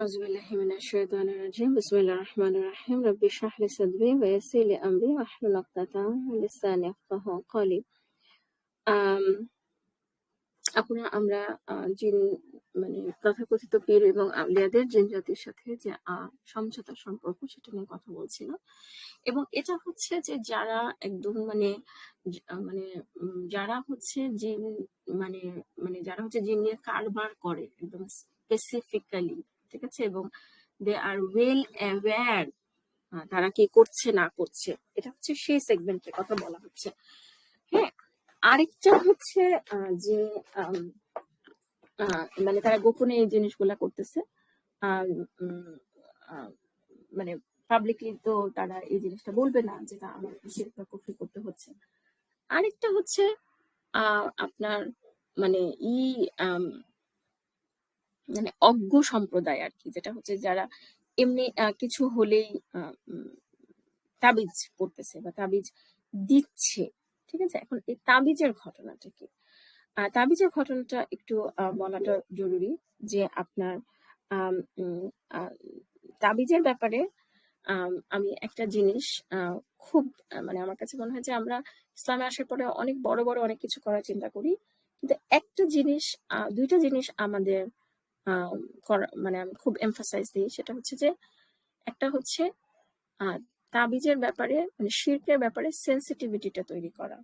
أعوذ بالله من الشيطان الرجيم بسم الله الرحمن الرحيم رب اشرح لي صدري ويسر لي أمري واحلل عقدة من لساني يفقهوا قولي আপনারা আমরা জিন মানে তথাকথিত পীর এবং আউলিয়াদের জিন জাতির সাথে যে সমঝোতার সম্পর্ক সেটা নিয়ে কথা বলছিলাম এবং এটা হচ্ছে যে যারা একদম মানে যারা হচ্ছে জিন মানে মানে যারা হচ্ছে জিন নিয়ে কারবার করে একদম স্পেসিফিক্যালি, ঠিক আছে, এবং দে আর ওয়েল অ্যাওয়্যার তারা কি করছে না করছে, এটা হচ্ছে সেই সেগমেন্টের কথা বলা হচ্ছে। হ্যাঁ, আরেকটা হচ্ছে যে মানে তারা গোপনে এই জিনিসগুলা করতেছে, মানে পাবলিকলি তো তারা এই জিনিসটা বলবে না যে আমার শিরক বা কুফরি করতে হচ্ছে। আরেকটা হচ্ছে আপনার মানে মানে অজ্ঞ সম্প্রদায় আর কি, যেটা হচ্ছে যারা এমনি কিছু হলেই তাবিজ পড়তেছে বা তাবিজ দিচ্ছে, ঠিক আছে। এখন এই তাবিজের ঘটনাটা কি? তাবিজের ঘটনাটা একটু বলাটা জরুরি যে আপনার তাবিজের ব্যাপারে আমি একটা জিনিস খুব মানে আমার কাছে মনে হয় যে আমরা ইসলামে আসার পরে অনেক বড় বড় অনেক কিছু করার চিন্তা করি, কিন্তু একটা জিনিস দুইটা জিনিস আমাদের মানে আমি খুব এমফাসাইজ দিই, সেটা হচ্ছে যে একটা হচ্ছে তাবিজের ব্যাপারে মানে শিরকের ব্যাপারে সেন্সিটিভিটিটা তৈরি করা।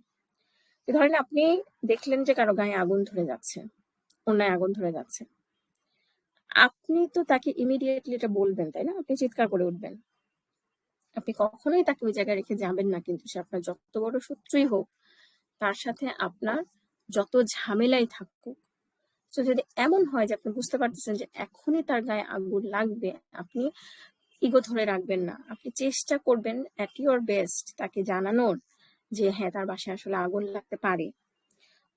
ধরেন আপনি দেখলেন যে কারো গায়ে আগুন ধরে যাচ্ছে, অন্যায় আগুন ধরে যাচ্ছে, আপনি তো তাকে ইমিডিয়েটলি এটা বলবেন, তাই না? আপনি চিৎকার করে উঠবেন, আপনি কখনোই তাকে ওই জায়গায় রেখে যাবেন না। কিন্তু সে আপনার যত বড় শত্রুই হোক, তার সাথে আপনার যত ঝামেলাই থাকুক, তো যদি এমন হয় যে আপনি বুঝতে পারতেছেন যে এখনই তার গায়ে আগুন লাগবে, আপনি ইগো ধরে রাখবেন না, আপনি চেষ্টা করবেন অ্যাট ইউর বেস্ট তাকে জানানোর যে হ্যাঁ তার বাসায় আসলে আগুন লাগতে পারে,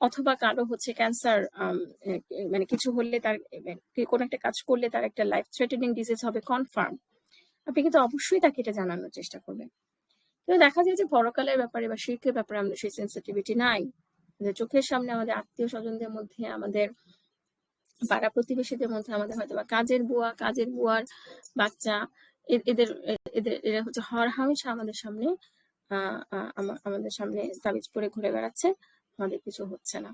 অথবা কারো হচ্ছে ক্যান্সার মানে কিছু হলে তার কোনো একটা কাজ করলে তার একটা লাইফ থ্রেটেনিং ডিজিজ হবে কনফার্ম, আপনি কিন্তু অবশ্যই তাকে এটা জানানোর চেষ্টা করবেন। কিন্তু দেখা যায় যে পরকালের ব্যাপারে বা শিরকের ব্যাপারে আমাদের সেই সেন্সিটিভিটি নাই। যে চোখের সামনে আমাদের আত্মীয় স্বজনদের মধ্যে, আমাদের পাড়া প্রতিবেশীদের মধ্যে, আমাদের হয়তো বা কাজের বুয়ার বাচ্চা, এদের এদের এরা হচ্ছে হরহামেশা আমাদের সামনে আমাদের সামনে তাবিজ পরে ঘুরে বেড়াচ্ছে, আমাদের কিছু হচ্ছে না,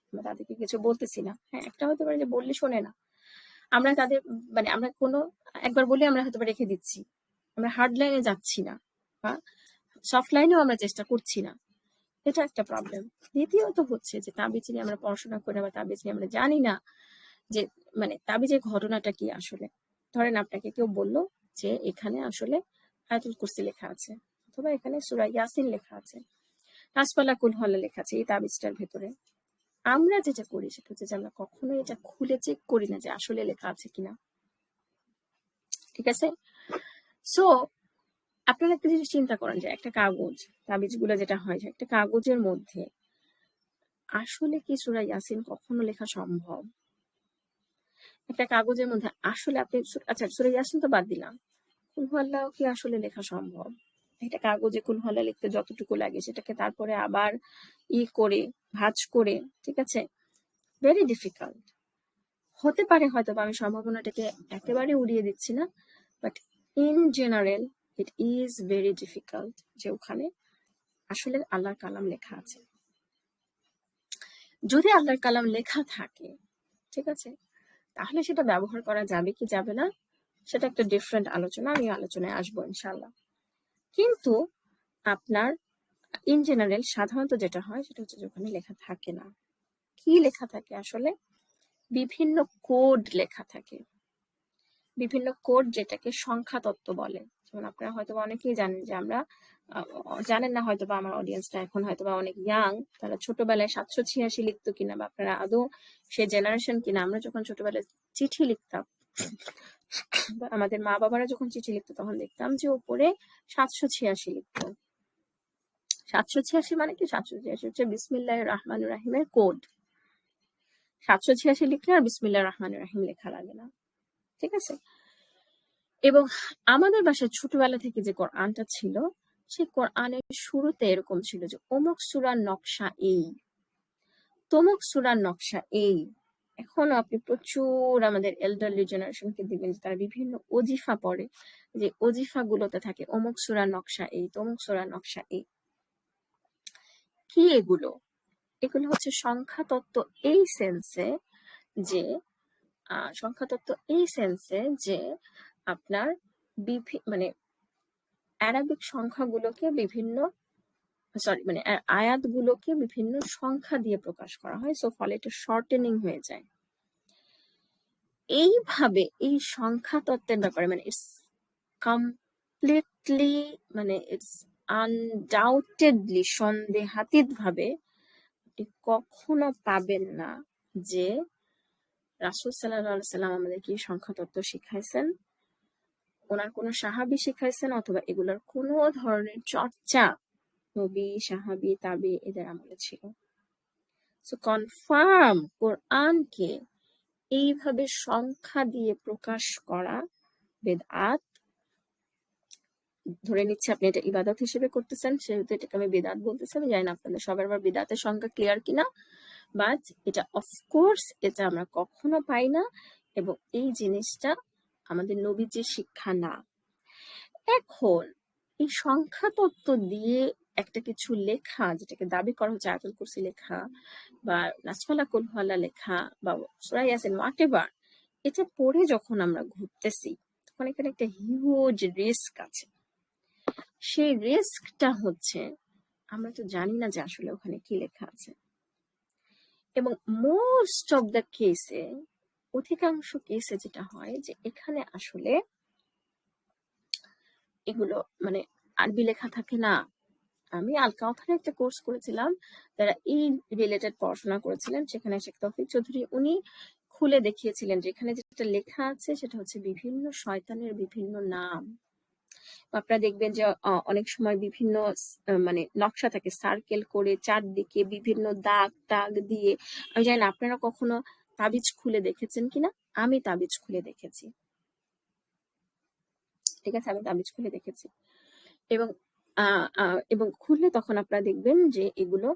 আমরা তাদেরকে কিছু বলতেছি না। হ্যাঁ, একটা হতে পারে যে বললে শোনে না, আমরা তাদের মানে আমরা কোনো একবার বলে আমরা হয়তো রেখে দিচ্ছি, আমরা হার্ড লাইনে যাচ্ছি না বা সফট লাইনেও আমরা চেষ্টা করছি না, এটা একটা প্রবলেম। দ্বিতীয়ত হচ্ছে যে তাবিজ নিয়ে আমরা পড়াশোনা করে বা তাবিজ নিয়ে আমরা জানি না যে মানে তাবিজের ঘটনাটা কি আসলে। ধরেন আপনাকে কেউ বললো যে এখানে আসলে আয়াতুল কুরসি লেখা আছে, অথবা এখানে সূরা ইয়াসিন লেখা আছে, গাছপালা কুল হল্লা লেখা আছে এই তাবিজটার ভেতরে। আমরা যেটা করি সেটা হচ্ছে যে আমরা কখনোই এটা খুলে চেক করি না যে আসলে লেখা আছে কিনা, ঠিক আছে। সো আপনারা একটা জিনিস চিন্তা করেন যে একটা কাগজ, তাবিজগুলো যেটা হয় যে একটা কাগজের মধ্যে আসলে কি সূরা ইয়াসিন কখনো লেখা সম্ভব? একটা কাগজের মধ্যে আসলে আপনি আচ্ছা সূরা ইয়াসিন তো বাদ দিলাম, কুল হুয়াল্লাহ কি আসলে লেখা সম্ভব? একটা কাগজে কুল হুয়াল্লাহ লিখতে যতটুকু লাগে সেটাকে তারপরে আবার করে ভাঁজ করে, ঠিক আছে, ভেরি ডিফিকাল্ট। হতে পারে হয়তো আমি সম্ভাবনাটাকে একেবারে উড়িয়ে দিচ্ছি না, but in general it is very difficult যে ওখানে আসলে আল্লাহর কালাম লেখা আছে। যদি আল্লাহর কালাম লেখা থাকে, ঠিক আছে, তাহলে সেটা ব্যবহার করা যাবে কি যাবে না সেটা একটা ডিফারেন্ট আলোচনা, আমি আলোচনায় আসবো ইনশাল্লাহ। কিন্তু আপনার ইন জেনারেল সাধারণত যেটা হয় সেটা হচ্ছে ওখানে লেখা থাকে না। কি লেখা থাকে আসলে? বিভিন্ন কোড লেখা থাকে, বিভিন্ন কোড, যেটাকে সংখ্যা তত্ত্ব বলে। যেমন আপনারা হয়তো অনেকেই জানেন যে আমরা জানেন না হয়তো বা আমার অডিয়েন্সটা এখন হয়তো বা অনেক ইয়াং, তারা ছোটবেলায় 786 লিখতো কিনা বা আপনারা আদৌ সে জেনারেশন কিনা। আমরা যখন ছোটবেলায় চিঠি লিখতাম, আমাদের মা বাবারা যখন চিঠি লিখতো তখন দেখতাম যে উপরে 786 লিখতো। 786 মানে কি? 786 হচ্ছে বিসমিল্লাহির রহমানির রহিমের কোড। 786 লিখলে আর বিসমিল্লাহির রহমানির রহিম লেখা লাগে না, ঠিক আছে। এবং আমাদের বাসায় ছোটবেলা থেকে যে কোরআনটা ছিল, সেই কোরআনের শুরুতে এরকম ছিল যে অমুক সূরার নকশা এই, তমুক সূরার নকশা এই, এখনো আপনি প্রচুর আমাদের এল্ডারলি জেনারেশনকে দেখবেন যে তারা বিভিন্ন ওজিফা পড়ে, যে ওজিফা গুলোতে থাকে অমুক সূরা নকশা এই, তমুক সূরা নকশা এই। কি এগুলো? এগুলো হচ্ছে সংখ্যা তত্ত্ব এই সেন্সে যে আপনার মানে অ্যারাবিক সংখ্যাগুলোকে বিভিন্ন মানে আয়াতগুলোকে বিভিন্ন সংখ্যা দিয়ে প্রকাশ করা হয়, সো ফলে এটা শর্টেনিং হয়ে যায়। এইভাবে এই সংখ্যা তত্ত্বের ব্যাপারে মানে ইটস কমপ্লিটলি মানে ইটস আনডাউটেডলি সন্দেহাতীত ভাবে আপনি কখনো পাবেন না যে রাসূল সাল্লাল্লাহু আলাইহি সাল্লাম আমাদেরকে সংখ্যা তত্ত্ব শিখাইছেন, ওনার কোনো সাহাবী শিখাইছেন, অথবা এগুলোর কোনো ধরনের চর্চা নবী, সাহাবী, তাবি এদের আমলে ছিল। সো কনফার্ম কোরআনকে এইভাবে সংখ্যা দিয়ে প্রকাশ করা বেদআত। ধরে নিচ্ছে আপনি এটা ইবাদত হিসেবে করতেছেন, সেহেতু এটাকে আমি বেদাত বলতেছি। আমি জানি না আপনাদের সবার আবার বেদাতের সংখ্যা ক্লিয়ার কিনা, বাট এটা অফকোর্স এটা আমরা কখনো পাই না, এবং এই জিনিসটা আমাদের নবীজির শিক্ষা না। এখন এই সংখ্যা তত্ত্ব দিয়ে একটা কিছু লেখা, যেটাকে দাবি করা হচ্ছে আয়াতুল কুরসি লেখা বা নাসফালা কুল হুয়াল্লাহ লেখা বা সূরা ইয়াসিন হোয়াটএভার, এটা পড়ে যখন আমরা ঘুরতেছি তখন এখানে একটা হিউজ রিস্ক আছে। সেই রিস্কটা হচ্ছে আমরা তো জানি না যে আসলে ওখানে কি লেখা আছে, এবং মোস্ট অফ দ্য কেসে, অধিকাংশ কেসে যেটা হয় যে এখানে আসলে এগুলো মানে আরবি লেখা থাকে না। আমি আল কাউথারে একটা কোর্স করেছিলাম, যারা এই রিলেটেড পড়াশোনা করেছিলেন, সেখানে শেখ তৌফিক চৌধুরী উনি খুলে দেখিয়েছিলেন যে এখানে যেটা লেখা আছে সেটা হচ্ছে বিভিন্ন শয়তানের বিভিন্ন নাম। আপনারা দেখবেন যে অনেক সময় বিভিন্ন মানে নকশা থাকে, সার্কেল করে চারদিকে বিভিন্ন দাগ টাগ দিয়ে। আমি জানি না আপনারা কখনো তাবিজ খুলে দেখেছেন কিনা, আমি তাবিজ খুলে দেখেছি। ঠিক আছে, আমি তাবিজ খুলে দেখেছি, এবং খুললে তখন আপনারা দেখবেন যে এগুলো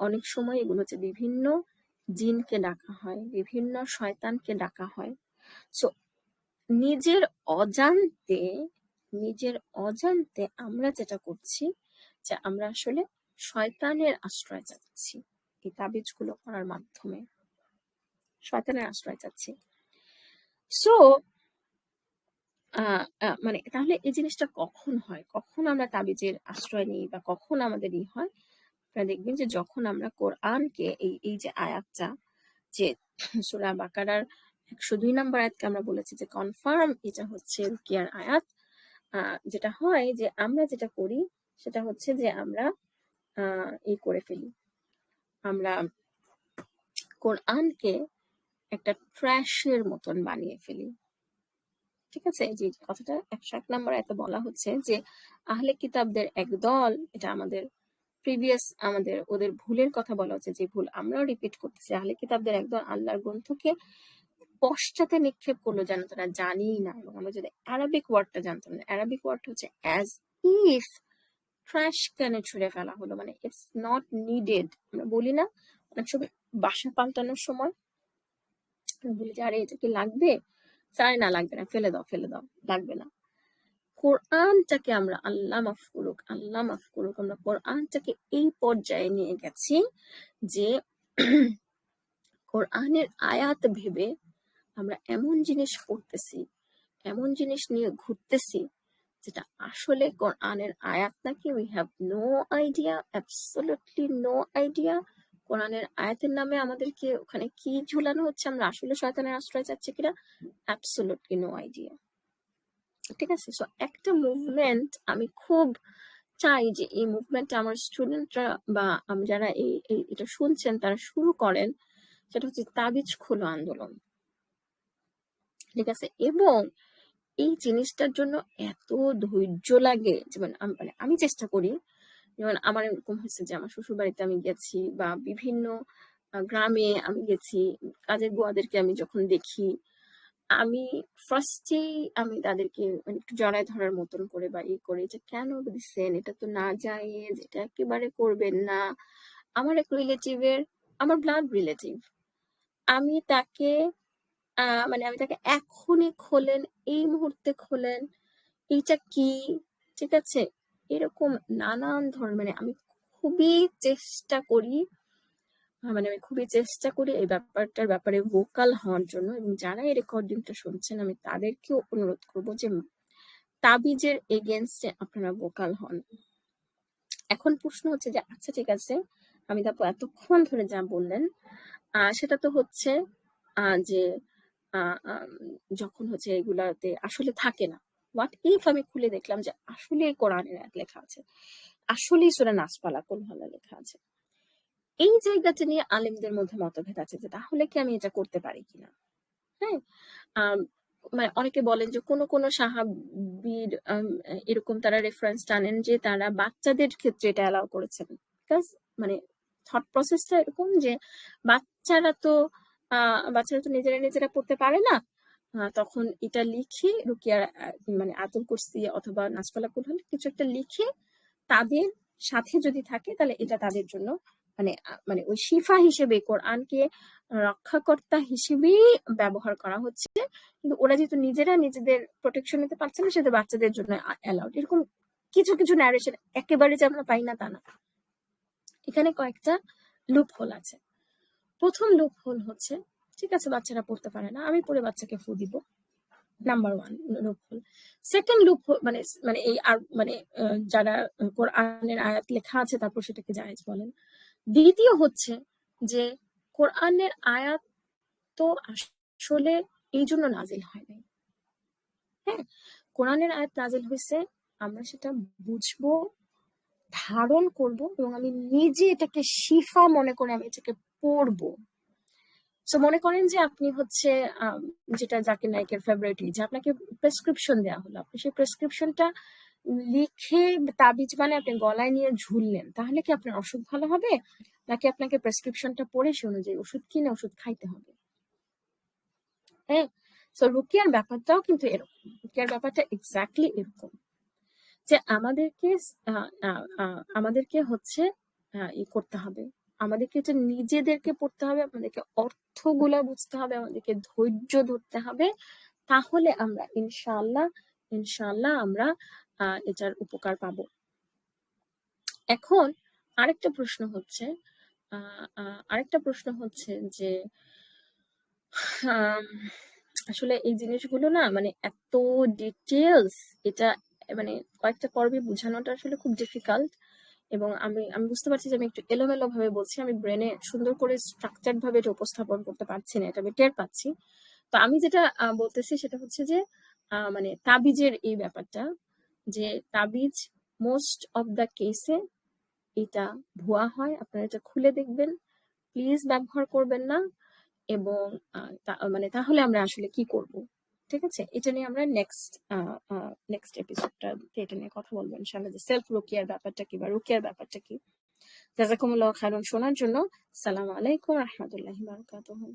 অনেক সময় এগুলো হচ্ছে বিভিন্ন জিনকে ডাকা হয়, বিভিন্ন শয়তানকে ডাকা হয়। সো নিজের অজান্তে আমরা যেটা করছি যে আমরা আসলে শয়তানের আশ্রয় চাচ্ছি, এই তাবিজগুলো করার মাধ্যমে শয়তানের আশ্রয় চাচ্ছি। সো মানে তাহলে এই জিনিসটা কখন হয়, কখন আমরা তাবিজের আশ্রয় নিই বা কখন আমাদের হয়? আপনারা দেখবেন যে যখন আমরা কোরআনকে এই যে আয়াতটা, যে সূরা বাকারার 102 নম্বর আয়াতকে আমরা বলেছি যে কনফার্ম এটা হচ্ছে রুকিয়ার আয়াত, যেটা হয় যে আমরা যেটা করি সেটা হচ্ছে যে আমরা করে ফেলি, আমরা কোরআনকে একটা ট্র্যাশের মতন বানিয়ে ফেলি। ঠিক আছে, যে কথাটা 101 নম্বর আয়াতে বলা হচ্ছে যে আহলে কিতাবদের একদল, এটা আমাদের প্রিভিয়াস আমাদের ওদের ভুলের কথা বলা হচ্ছে, যে ভুল আমরাও রিপিট করতেছি, আহলে কিতাবদের একদল আল্লাহর গ্রন্থকে পশ্চাতে নিক্ষেপ করলো যেন তারা জানি না। এবং আমরা যদি অ্যারাবিক ওয়ার্ডটা জানতাম না, অ্যারাবিক ওয়ার্ড হচ্ছে অ্যাজ ইফ, ট্র্যাশ ক্যানে ছুঁড়ে ফেলা হলো, মানে ইটস নট নিডেড। আমরা বলি না অনেক সময় বাসা পাল্টানোর সময় বলি যে আরে এটা কি লাগবে, চাই না, লাগবে না, ফেলে দাও ফেলে দাও, লাগবে না। কোরআনটাকে আমরা আল্লাহ মাফ করুক আমরা কোরআনটাকে এই পর্যায়ে নিয়ে গেছি যে কোরআনের আয়াত ভেবে আমরা এমন জিনিস পড়তেছি, এমন জিনিস নিয়ে ঘুরতেছি যেটা আসলে কোরআনের আয়াত নাকি। We have no idea, absolutely no idea. কোরআনের আয়াতের নামে আমাদেরকে ওখানে কি ঝুলানো হচ্ছে, আমরা আসলে শয়তানের আশ্রয় চাচ্ছি কিনা, অ্যাবসলিউটলি নো আইডিয়া। ঠিক আছে, সো একটা মুভমেন্ট আমি খুব চাই যে এই মুভমেন্টটা আমার স্টুডেন্টরা বা যারা এটা শুনছেন তারা শুরু করেন, সেটা হচ্ছে তাবিজ খোলো আন্দোলন। ঠিক আছে, এবং এই জিনিসটার জন্য এত ধৈর্য লাগে, যেমন মানে আমি চেষ্টা করি, যেমন আমার এরকম হয়েছে যে আমার শ্বশুর বাড়িতে আমি গেছি বা বিভিন্ন গ্রামে আমি গেছি, কাজের বুয়াদেরকে আমি যখন দেখি, আমি ফার্স্টেই আমি তাদেরকে মানে একটু জড়ায় ধরার মতন করে বা করে যে কেন দিচ্ছেন, এটা তো না জায়েজ, এটা একেবারে করবেন না। আমার এক রিলেটিভের, আমার ব্লাড রিলেটিভ, আমি তাকে মানে আমি তাকে এখনই খোলেন, এই মুহূর্তে খোলেন, এইটা কি, ঠিক আছে? এরকম নানান ধরনের মানে আমি খুবই চেষ্টা করি মানে আমি খুবই চেষ্টা করি এই ব্যাপারটার ব্যাপারে ভোকাল হওয়ার জন্য, এবং যারা এই রেকর্ডিংটা শুনছেন আমি তাদেরকেও অনুরোধ করব যে তাবিজের এগেনস্টে আপনারা ভোকাল হন। এখন প্রশ্ন হচ্ছে যে আচ্ছা ঠিক আছে, আমি আপু এতক্ষণ ধরে যা বললেন সেটা তো হচ্ছে যে যখন হচ্ছে এগুলাতে আসলে থাকে না, হোয়াট ইফ আমি খুলে দেখলাম যে আসলে কোরআনের আয়াত লেখা আছে, আসলেই সূরা নাসপালা কুলহাল্লা লেখা আছে। এই জায়গাটা নিয়ে আলেমদের মধ্যে মতভেদ আছে যে তাহলে কি আমি এটা করতে পারি কিনা। হ্যাঁ, মানে অনেকে বলেন যে কোন কোন সাহাবীর এরকম তারা রেফারেন্স টানেন যে তারা বাচ্চাদের ক্ষেত্রে এটা অ্যালাউ করেছেন, বিকজ মানে থট প্রসেসটা এরকম যে বাচ্চারা তো নিজেরা নিজেরা পড়তে পারে না, তখন এটা লিখে রুকিয়ার মানে আয়াতুল কুরসি অথবা নাসপালা কুরআন কিছু একটা লিখে তাদের সাথে যদি থাকে তাহলে এটা তাদের জন্য মানে মানে ওই শিফা হিসেবে কোরআনকে রক্ষাকর্তা হিসেবেই ব্যবহার করা হচ্ছে, কিন্তু ওরা যেহেতু নিজেরা নিজেদের প্রোটেকশন নিতে পারছে না সেটা বাচ্চাদের জন্য অ্যালাউড। এরকম কিছু কিছু ন্যারেশন একেবারে যে আমরা পাই না তা না। এখানে কয়েকটা লুপ হোল আছে। প্রথম লুপ হোল হচ্ছে ঠিক আছে বাচ্চারা পড়তে পারে না, আমি পড়ে বাচ্চাকে ফু দিব, number one loop hole. Second loop মানে মানে এই আর মানে যারা কোরআনের আয়াত লেখা আছে তারপর সেটাকে জায়েজ বলেন। দ্বিতীয় হচ্ছে যে কোরআনের আয়াত তো আসলে এই জন্য নাজিল হয় নাই। হ্যাঁ, কোরআনের আয়াত নাজিল হয়েছে আমরা সেটা বুঝবো, ধারণ করব, এবং আমি নিজে এটাকে শিফা মনে করে আমি এটাকে পড়বো। সো মনে করেন যে আপনি হচ্ছে যেটা জাকির নায়কের ফেভারিট, যে আপনাকে প্রেসক্রিপশন দেওয়া হলো, আপনি সেই প্রেসক্রিপশনটা লিখে তাবিজ বানিয়ে আপনি গলায় নিয়ে ঝুললেন, তাহলে কি আপনার অসুখ ভালো হবে, নাকি আপনাকে প্রেসক্রিপশনটা পড়ে সে অনুযায়ী ওষুধ কিনে ওষুধ খাইতে হবে? হ্যাঁ, সো রুকিয়ার ব্যাপারটাও কিন্তু এরকম, রুকিয়ার ব্যাপারটা এক্স্যাক্টলি এরকম যে আমাদেরকে হচ্ছে ই করতে হবে, আমাদেরকে এটা নিজেদেরকে পড়তে হবে, আমাদেরকে অর্থগুলা বুঝতে হবে, আমাদেরকে ধৈর্য ধরতে হবে, তাহলে আমরা ইনশাআল্লাহ ইনশাআল্লাহ আমরা এটার উপকার পাবো। এখন আরেকটা প্রশ্ন হচ্ছে যে আসলে এই জিনিসগুলো না মানে এত ডিটেলস, এটা মানে কয়েকটা পর্বে বোঝানোটা আসলে খুব ডিফিকাল্ট, এবং আমি আমি বুঝতে পারছি যে আমি একটু এলোমেলো ভাবে বলছি, আমি ব্রেনে সুন্দর করে স্ট্রাকচার্ড ভাবে এটা উপস্থাপন করতে পারছি না, এটা আমি টের পাচ্ছি। তো আমি যেটা বলতেছি সেটা হচ্ছে যে মানে তাবিজের এই ব্যাপারটা, যে তাবিজ মোস্ট অফ দ্য কেসে এটা ভুয়া হয়, আপনারা এটা খুলে দেখবেন, প্লিজ ব্যবহার করবেন না। এবং মানে তাহলে আমরা আসলে কি করব, ঠিক আছে? এটা নিয়ে আমরা নেক্সট এপিসোডটা এটা নিয়ে কথা বলবো ইনশাআল্লাহ, যে সেলফ রুকিয়ার ব্যাপারটা কি বা রুকিয়ার ব্যাপারটা কি। জাযাকুমুল্লাহ খাইরান শোনার জন্য। সালামু আলাইকুম রাহমাতুল্লাহি ওয়া বারাকাতুহু।